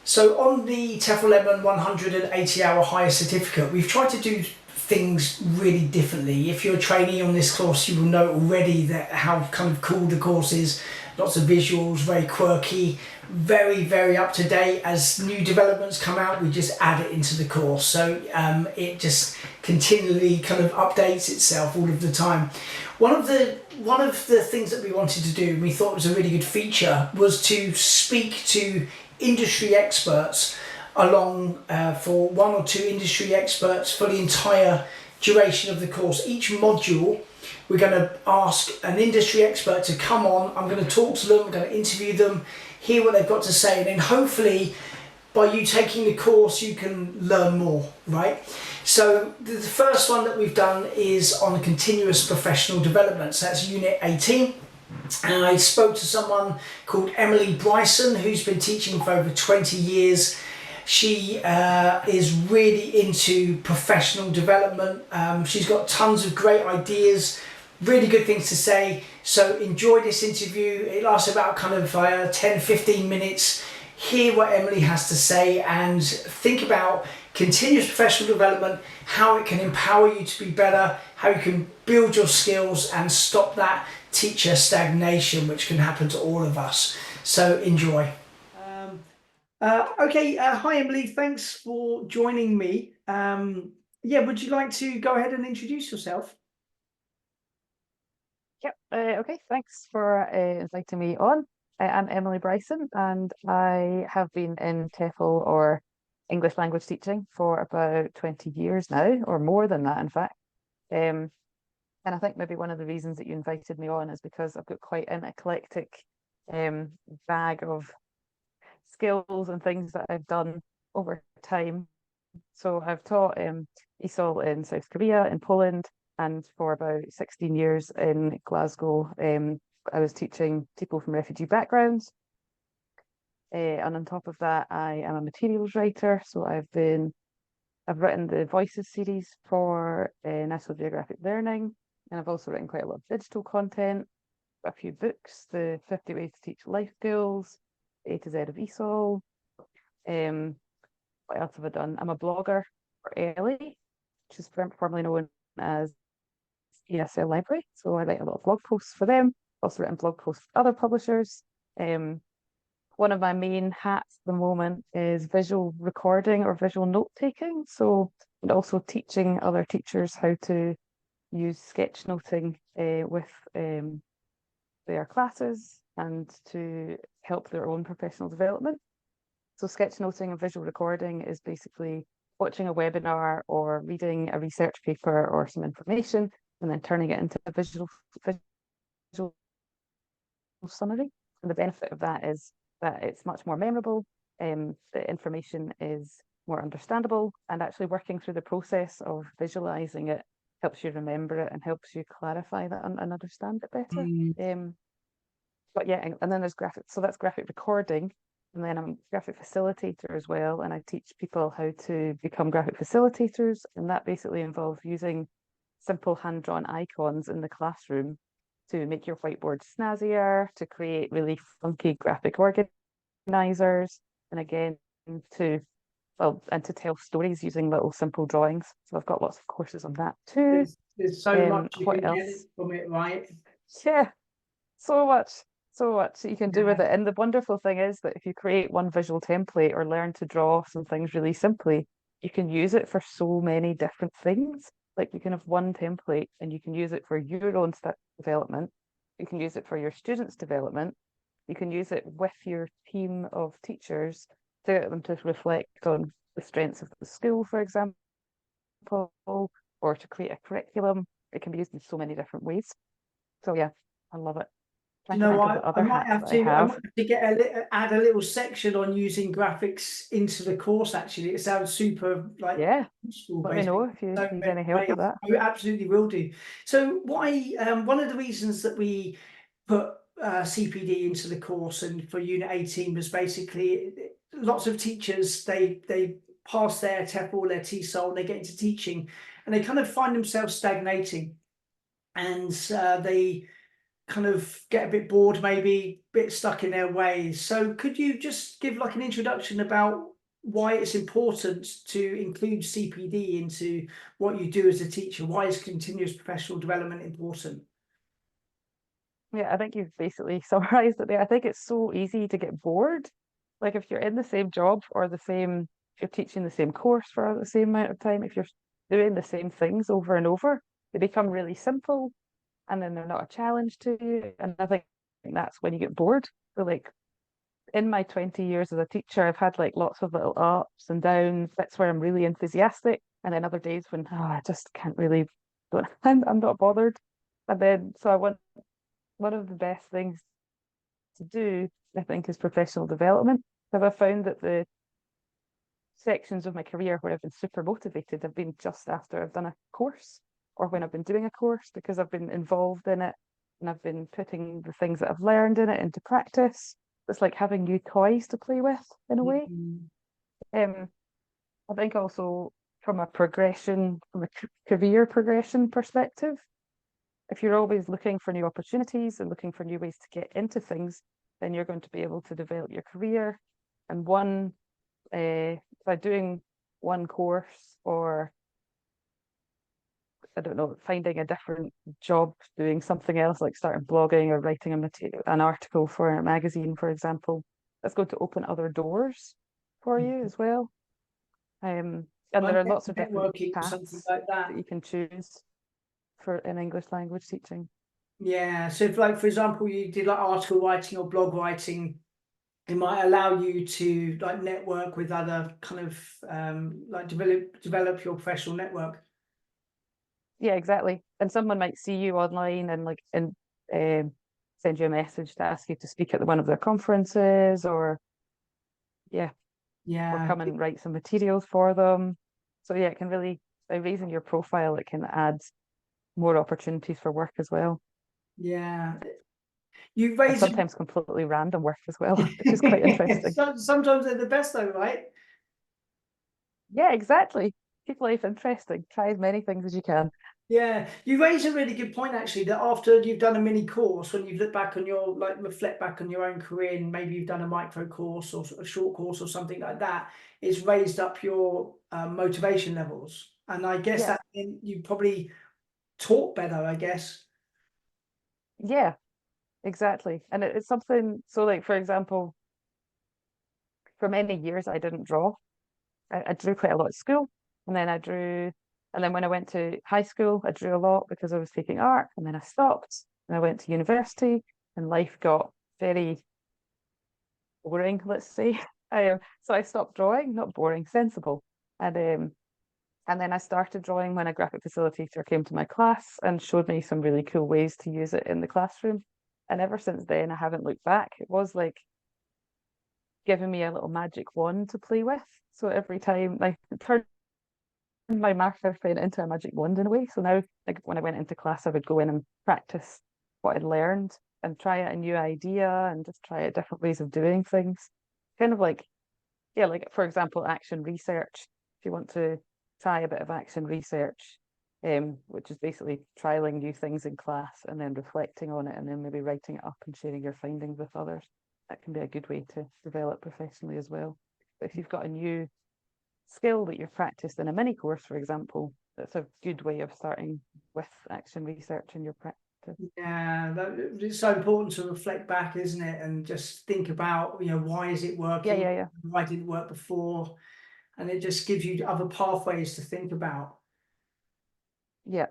So on the TEFL 180-hour higher certificate, we've tried to do things really differently. If you're a trainee on this course, you will know already that how kind of cool the course is. Lots of visuals, very quirky, very up to date. As new developments come out, we just add it into the course. So it just continually kind of updates itself all of the time. One of the things that we wanted to do, and we thought was a really good feature, was to speak to industry experts along for one or two industry experts for the entire duration of the course. Each module, we're going to ask an industry expert to come on. I'm going to talk to them, I'm going to interview them, hear what they've got to say, and then hopefully by you taking the course you can learn more, right? So the first one that we've done is on continuous professional development. So that's Unit 18. And I spoke to someone called Emily Bryson, who's been teaching for over 20 years. She is really into professional development. She's got tons of great ideas, really good things to say. So enjoy this interview. It lasts about kind of 10-15 minutes. Hear what Emily has to say and think about continuous professional development, how it can empower you to be better, how you can build your skills and stop that teacher stagnation, which can happen to all of us. So enjoy. Hi Emily, thanks for joining me. Would you like to go ahead and introduce yourself? Yep. Okay, thanks for inviting me on. I'm Emily Bryson and I have been in TEFL or English language teaching for about 20 years now, or more than that, in fact. And I think maybe one of the reasons that you invited me on is because I've got quite an eclectic bag of skills and things that I've done over time. So I've taught ESOL in South Korea, in Poland, and for about 16 years in Glasgow, I was teaching people from refugee backgrounds. And on top of that, I am a materials writer. So I've written the Voices series for National Geographic Learning, and I've also written quite a lot of digital content, a few books, the 50 Ways to Teach Life Skills, A to Z of ESOL. What else have I done? I'm a blogger for Ellie, which is formerly known as ESL Library. So I write a lot of blog posts for them. Also written blog posts for other publishers. One of my main hats at the moment is visual recording or visual note taking. So, and also teaching other teachers how to use sketchnoting with their classes and to help their own professional development. So sketchnoting and visual recording is basically watching a webinar or reading a research paper or some information and then turning it into a visual summary. And the benefit of that is that it's much more memorable, the information is more understandable, and actually working through the process of visualizing it helps you remember it and helps you clarify that and understand it better. But yeah, and then there's graphic, so that's graphic recording, and then I'm a graphic facilitator as well, and I teach people how to become graphic facilitators, and that basically involves using simple hand-drawn icons in the classroom to make your whiteboard snazzier, to create really funky graphic organizers, and again, to tell stories using little simple drawings. So I've got lots of courses on that too. There's so much you what can else? get from it, right? Yeah, so much you can do with it. And the wonderful thing is that if you create one visual template or learn to draw some things really simply, you can use it for so many different things. Like you can have one template and you can use it for your own development. You can use it for your students' development. You can use it with your team of teachers to get them to reflect on the strengths of the school, for example, or to create a curriculum. It can be used in so many different ways. So yeah, I love it. You know what? I might have to add a little section on using graphics into the course. Actually, it sounds super useful. Let me know if you need any help with that. I absolutely will do. So one of the reasons that we put CPD into the course and for Unit 18 was basically lots of teachers they pass their TEFL, their TESOL, they get into teaching, and they kind of find themselves stagnating, and kind of get a bit bored, maybe a bit stuck in their ways. So could you just give like an introduction about why it's important to include CPD into what you do as a teacher? Why is continuous professional development important? Yeah, I think you've basically summarized it there. I think it's so easy to get bored. Like if you're in the same job or if you're teaching the same course for the same amount of time, if you're doing the same things over and over, they become really simple and then they're not a challenge to you. And I think that's when you get bored. So like in my 20 years as a teacher, I've had like lots of little ups and downs, bits where I'm really enthusiastic, and then other days when I just can't really, don't, I'm not bothered. And then, so I want one of the best things to do, I think, is professional development. Because I've found that the sections of my career where I've been super motivated have been just after I've done a course or when I've been doing a course because I've been involved in it and I've been putting the things that I've learned in it into practice. It's like having new toys to play with in a way. Mhm. Um, I think also from a progression, from a career progression perspective, if you're always looking for new opportunities and looking for new ways to get into things, then you're going to be able to develop your career. And by doing one course or I don't know, finding a different job doing something else, like starting blogging or writing an article for a magazine, for example, that's going to open other doors for you as well. And Well, there are lots of different networking or something paths like that. that you can choose for in English language teaching. Yeah. So if like, for example, you did like article writing or blog writing, it might allow you to like network with other kind of like develop your professional network. Yeah, exactly. And someone might see you online and send you a message to ask you to speak at one of their conferences or yeah, or Yeah, come and write some materials for them. So yeah, it can really by raising your profile, it can add more opportunities for work as well. yeah. You And raise sometimes completely random work as well, which is quite interesting. sometimes they're the best though, right? Yeah, exactly. Keep life interesting. Try as many things as you can. Yeah, you raise a really good point actually. That after you've done a mini course, when you look back on your like reflect back on your own career, and maybe you've done a micro course or a short course or something like that, it's raised up your motivation levels. And I guess Yeah, that you probably taught better. I guess. yeah, exactly. And it's something, so like for example, for many years I didn't draw. I drew quite a lot at school, and then and then when I went to high school, I drew a lot because I was taking art, and then I stopped, and I went to university, and life got very boring, let's say. So I stopped drawing, not boring, sensible, and and then I started drawing when a graphic facilitator came to my class and showed me some really cool ways to use it in the classroom. And ever since then, I haven't looked back. It was like giving me a little magic wand to play with. So every time, like, it turned my marker pen into a magic wand in a way. So now, like when I went into class, I would go in and practice what I'd learned and try out a new idea and just try out different ways of doing things. Kind of like, yeah, like for example, action research. If you want to try a bit of action research, which is basically trialing new things in class and then reflecting on it and then maybe writing it up and sharing your findings with others. That can be a good way to develop professionally as well. But if you've got a new skill that you've practiced in a mini course, for example, that's a good way of starting with action research in your practice. Yeah, it's so important to reflect back, isn't it? And just think about, why is it Yeah, working? yeah, yeah. Why didn't it work before? And it just gives you other pathways to think about. Yeah,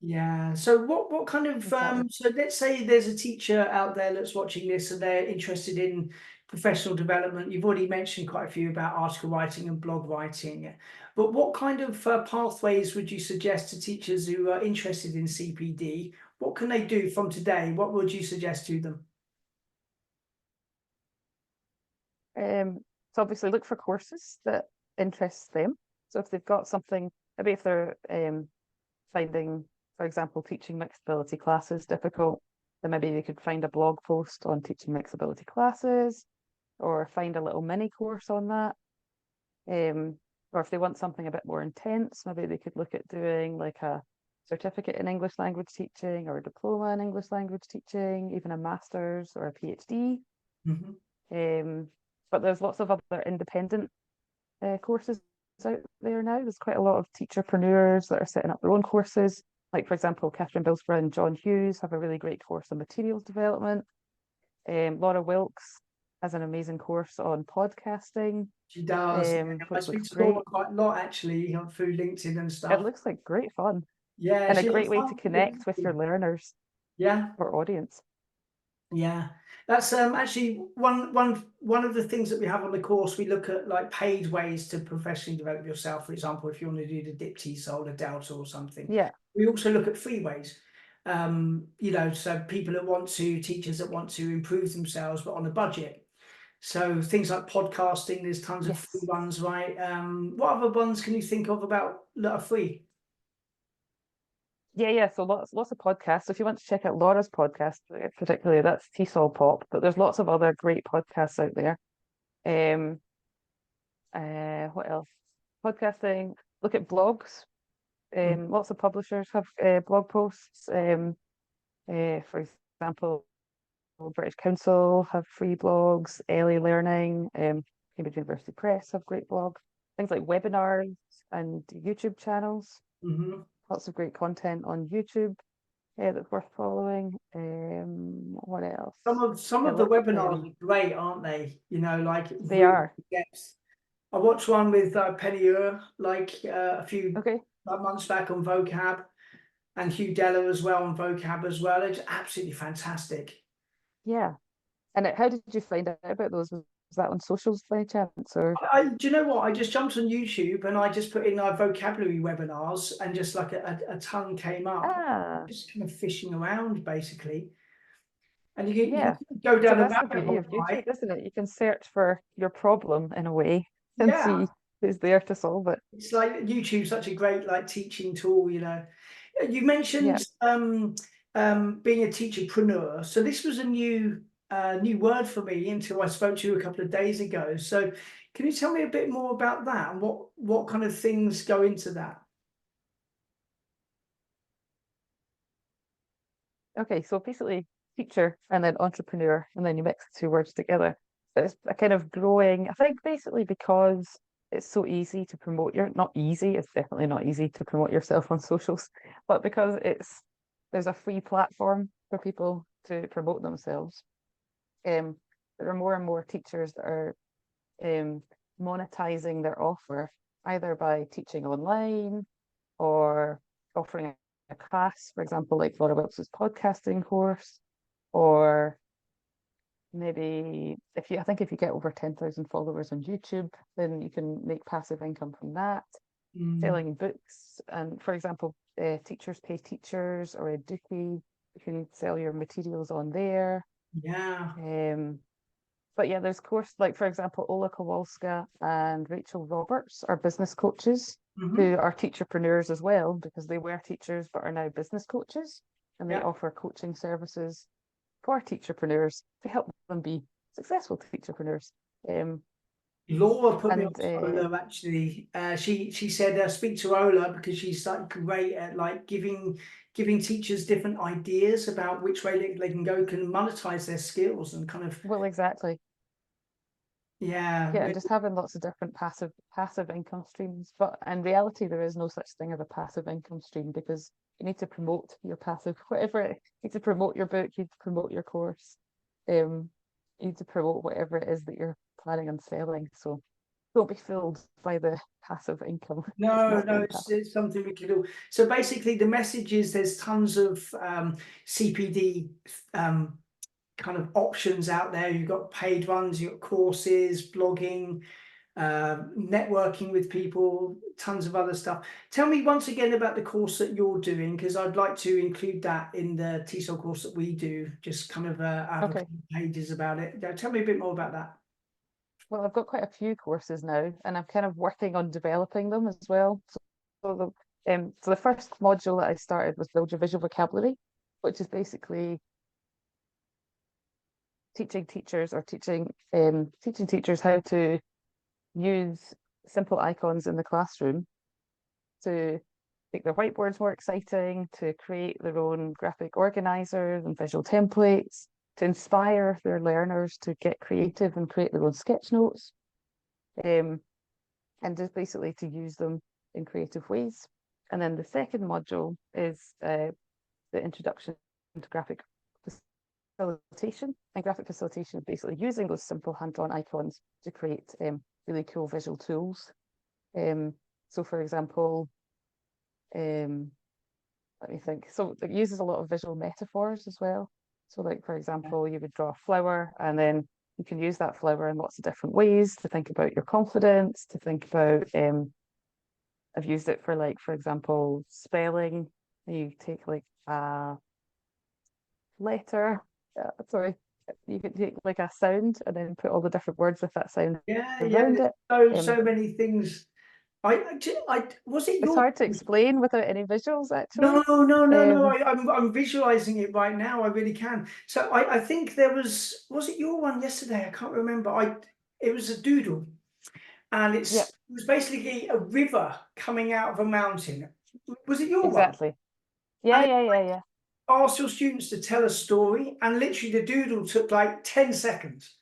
Yeah. So what kind of exactly. so let's say there's a teacher out there that's watching this and they're interested in professional development. You've already mentioned quite a few about article writing and blog writing, but what kind of pathways would you suggest to teachers who are interested in CPD? What can they do from today? What would you suggest to them? So obviously look for courses that interest them. So if they've got something, maybe if they're finding, for example, teaching mixed ability classes difficult, then maybe they could find a blog post on teaching mixed ability classes or find a little mini course on that. Or if they want something a bit more intense, maybe they could look at doing like a certificate in English language teaching or a diploma in English language teaching, even a master's or a PhD. But there's lots of other independent courses out there now. There's quite a lot of teacherpreneurs that are setting up their own courses. Like, for example, Catherine Bilsborough and John Hughes have a really great course on materials development. Laura Wilkes has an amazing course on podcasting. She does. I Which speak looks to great. Laura quite a lot actually through LinkedIn and It stuff. looks like great fun. Yeah, And a she great has way to fun. connect with your learners Yeah, or audience. yeah. That's actually one of the things that we have on the course. We look at like paid ways to professionally develop yourself. For example, if you want to do the dip TESOL, the Delta or something. Yeah. We also look at free ways. You know, so people that want to, teachers that want to improve themselves, but on a budget. So things like podcasting, there's tons of free Yes. ones, right? What other ones can you think of about that are free? Yeah. So lots of podcasts. So if you want to check out Laura's podcast, particularly, that's TESOL Pop, but there's lots of other great podcasts out there. Um, what else? Podcasting. Look at blogs. Lots of publishers have blog posts. For example, British Council have free blogs. LA Learning, Cambridge University Press have great blogs. Things like webinars and YouTube channels. Mm-hmm. Lots of great content on YouTube that's worth following. What else? Some of the webinars are great, aren't they? You know, like They really are. in depth. I watched one with Penny Ure, like a few Okay. months back on vocab, and Hugh Deller as well on vocab as well. It's absolutely fantastic. Yeah. And how did you find out about those? Was that on socials by chance, or? Do you know what? I just jumped on YouTube and I just put in vocabulary webinars, and just like a ton came up. Ah, Just kind of fishing around basically, and you yeah. can go So down a that's the rabbit beauty hole, of right? YouTube, isn't it? You can search for your problem in a way and Yeah, see who's there to solve it. it's like YouTube's such a great like teaching tool, you know. You Yeah. mentioned being a teacherpreneur. So this was a new word for me until I spoke to you a couple of days ago. So can you tell me a bit more about that and what kind of things go into that? Okay, so basically teacher and then entrepreneur, and then you mix the two words together. It's a kind of growing, I think basically because it's so easy to promote not easy, it's definitely not easy to promote yourself on socials, but because there's a free platform for people to promote themselves. There are more and more teachers that are um, monetizing their offer either by teaching online or offering a class, for example, like Laura Wilkes' podcasting course, or maybe I think if you get over 10,000 followers on YouTube, then you can make passive income from that, selling books. And for example, Teachers Pay Teachers or Eduki, you can sell your materials on there. Yeah. But yeah, there's course like, for example, Ola Kowalska and Rachel Roberts are business coaches who are teacherpreneurs as well, because they were teachers but are now business coaches, and they Yeah. offer coaching services for teacherpreneurs to help them be successful teacherpreneurs. Laura put me on And to Ola actually. She said speak to Ola because she's like great at like giving teachers different ideas about which way they can monetize their skills and kind of well, exactly. yeah. Yeah, and just having lots of different passive income streams. But in reality, there is no such thing as a passive income stream, because you need to promote your passive, you need to promote your book, you need to promote your course, you need to promote whatever it is that you're planning on selling. So don't be fooled by the passive income. It's No, not no, really passive. it's something we can do. So basically, the message is there's tons of CPD kind of options out there. You've got paid ones, you've got courses, blogging, networking with people, tons of other stuff. Tell me once again about the course that you're doing, because I'd like to include that in the TESOL course that we do. Just kind of have a Okay. couple of pages about it. Tell me a bit more about that. Well, I've got quite a few courses now, and I'm kind of working on developing them as well. So the first module that I started was Build Your Visual Vocabulary, which is basically teaching teachers teaching teachers how to use simple icons in the classroom to make their whiteboards more exciting, to create their own graphic organizers and visual templates, to inspire their learners to get creative and create their own sketch notes, and just basically to use them in creative ways. And then the second module is the introduction to graphic facilitation. And graphic facilitation is basically using those simple hand-drawn icons to create really cool visual tools. So for example, let me think. So it uses a lot of visual metaphors as well. So like, for example, you would draw a flower and then you can use that flower in lots of different ways to think about your confidence, to think about, I've used it for like, for example, spelling. You take like a letter, sorry, you could take like a sound and then put all the different words with that sound around it. So many things. I was it It's your hard to explain without any visuals, actually. no. I'm visualizing it right now. I really can. So I think there was it your one yesterday? I can't remember. It was a doodle, and it Yeah, was basically a river coming out of a mountain. Was it your one? exactly. Yeah, And it yeah, yeah, yeah. asked your students to tell a story, and literally the doodle took like 10 seconds.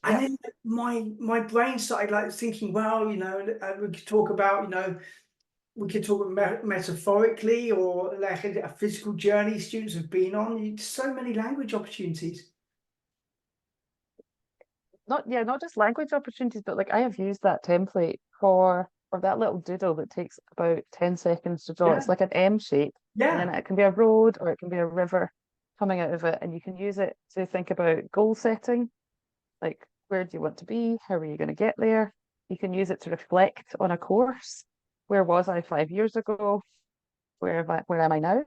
And Yeah. then my brain started like thinking, well, we could talk about, we could talk metaphorically or like a physical journey students have been on. So many language opportunities. Not just language opportunities, but like I have used that template for that little doodle that takes about 10 seconds to draw. Yeah, It's like an M shape, and then yeah, it can be a road or it can be a river coming out of it, and you can use it to think about goal setting, like where do you want to be? How are you going to get there? You can use it to reflect on a course. Where was I 5 years ago? Where am I now?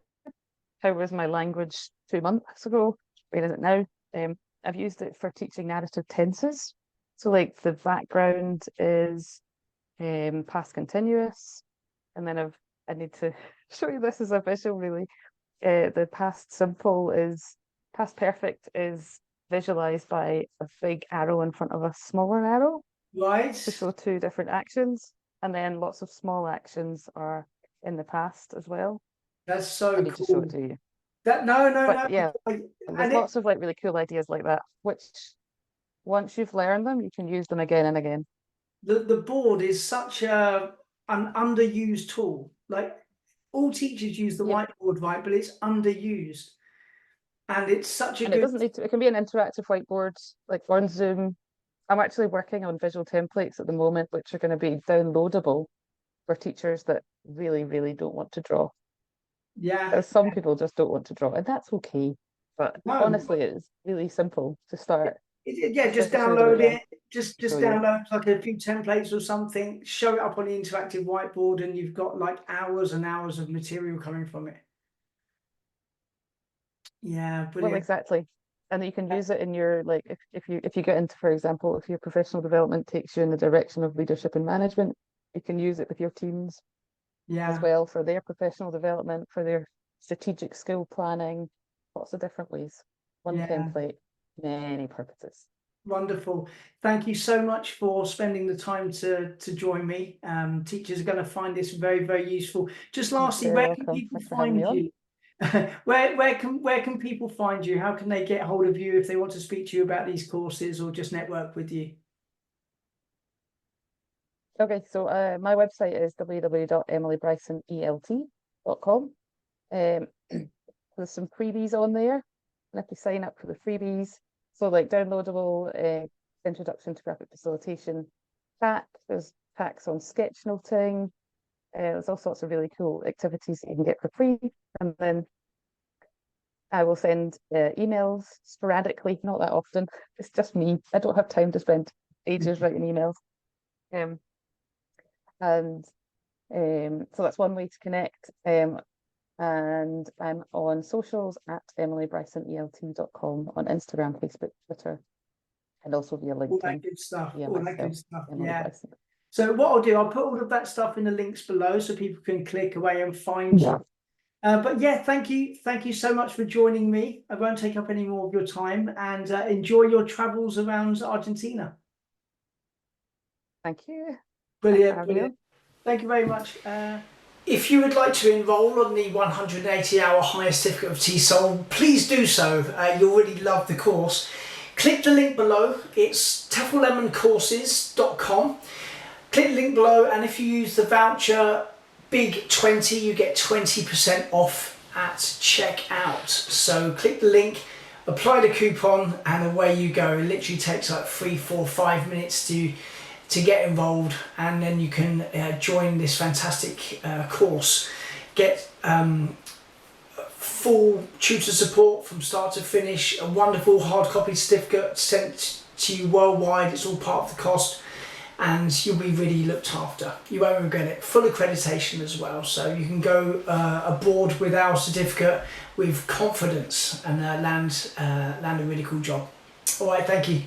How was my language 2 months ago? Where is it now? I've used it for teaching narrative tenses. So like the background is past continuous, and then I need to show you this as a visual really. The past simple is past perfect is visualized by a big arrow in front of a smaller arrow to right. show two different actions, and then lots of small actions are in the past as well. That's I so need to show it cool. to you. That no. But yeah, there's And it lots of like really cool ideas like that, which once you've learned them, you can use them again and again. the board is such an underused tool. Like all teachers use the Yeah. whiteboard, right? But it's underused, and it's such a And it good. doesn't need to, it can be an interactive whiteboard, like on Zoom. I'm actually working on visual templates at the moment, which are going to be downloadable for teachers that really, really don't want to draw. Yeah, Because some people just don't want to draw, and that's okay. But no. honestly, it's really simple to start. Yeah, I'll just show you download again it. to Just show you. download like a few templates or something. Show it up on the interactive whiteboard, and you've got like hours and hours of material coming from it. Yeah, Well, brilliant. exactly. And you can use it in your like if you get into, for example, if your professional development takes you in the direction of leadership and management, you can use it with your teams as Yeah, well for their professional development, for their strategic skill planning, lots of different ways. One yeah. template, many purposes. Wonderful. Thank you so much for spending the time to join me. Teachers are going to find this very, very useful. Just You're lastly, very where can welcome. people Thanks for having me find on. you? Where can people find you? How can they get hold of you if they want to speak to you about these courses or just network with you? Okay, so my website is www.emilybrysonelt.com. Um, there's some freebies on there, and if you sign up for the freebies, so like downloadable introduction to graphic facilitation pack, there's packs on sketchnoting, there's all sorts of really cool activities that you can get for free, and then I will send emails sporadically, not that often. It's just me. I don't have time to spend ages writing emails. Um, and so that's one way to connect. And I'm on socials at emilybryson.elt.com on Instagram, Facebook, Twitter, and also via All that LinkedIn good stuff. via All that myself, good stuff. Emily Yeah. Bryson. So what I'll do, I'll put all of that stuff in the links below so people can click away and find you. Yeah. But yeah, thank you so much for joining me. I won't take up any more of your time, and enjoy your travels around Argentina. Thank you. Thanks for Brilliant, having me brilliant. on. Thank you very much. If you would like to enrol on the 180-hour higher certificate of TESOL, please do so. You'll really love the course. Click the link below. It's TEFLlemoncourses.com. Click the link below, and if you use the voucher BIG20, you get 20% off at checkout. So click the link, apply the coupon, and away you go. It literally takes like 3, 4, 5 minutes to get involved, and then you can join this fantastic course. Get full tutor support from start to finish, a wonderful hard copy certificate sent to you worldwide. It's all part of the cost, and you'll be really looked after. You won't regret it. Full accreditation as well, so you can go aboard with our certificate with confidence and land a really cool job. All right, thank you.